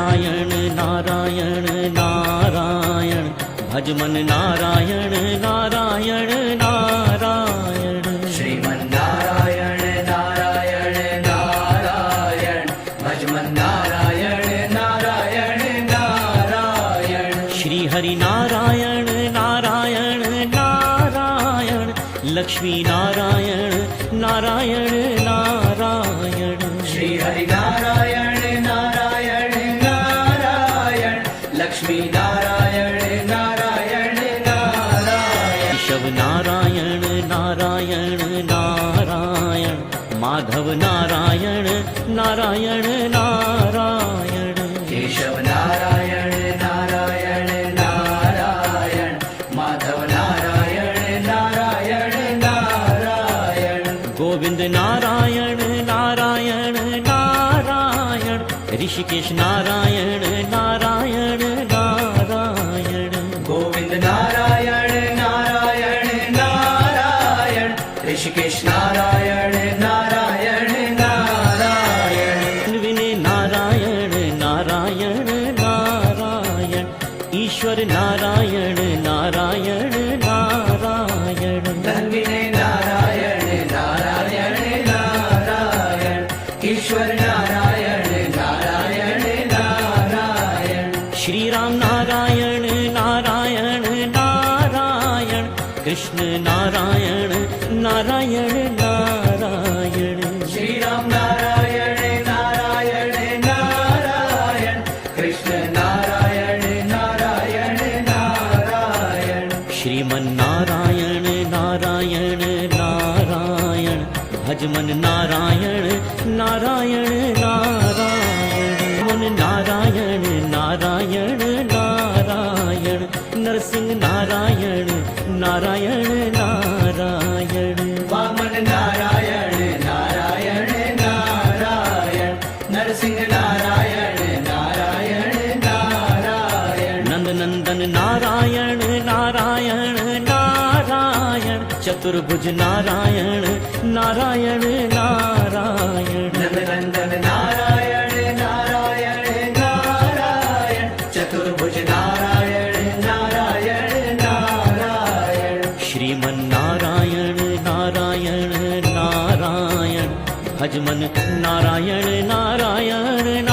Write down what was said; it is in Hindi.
नारायण नारायण नारायण भजमन नारायण नारायण नारायण श्रीमन्नारायण नारायण नारायण भजमन नारायण नारायण नारायण श्री हरि नारायण नारायण नारायण लक्ष्मी नारायण नारायण नारायण श्री हरि नारायण नारायण नारायण लक्ष्मी नारायण नारायण नारायण केशव नारायण नारायण नारायण माधव नारायण नारायण नारायण केशव नारायण नारायण नारायण माधव नारायण नारायण नारायण गोविंद नारायण नारायण नारायण ऋषिकेश नारायण नारायण नारायण गोविंद नारायण नारायण नारायण ऋषिकेश नारायण नारायण नारायण विनय नारायण नारायण नारायण ईश्वर नारायण नारायण नारायण धन्विने नारायण नारायण नारायण ईश्वर नारायण नारायण नारायण श्री राम नारायण नारायण नारायण कृष्ण नारायण नारायण नारायण श्री राम नारायण नारायण नारायण कृष्ण नारायण नारायण नारायण श्रीमन नारायण नारायण नारायण भजमन नारायण नारायण नारायण मन नारायण नारायण नारायण नरसिंह नारायण नारायण नारायण वामन नारायण नारायण नारायण नरसिंह नारायण नारायण नारायण नंदनंदन नारायण नारायण नारायण चतुर्भुज नारायण नारायण नारायण नंदनंदन नारायण नारायण नारायण चतुर्भुज नारायण नारायण नारायण श्रीमन नारायण नारायण नारायण भजमन नारायण नारायण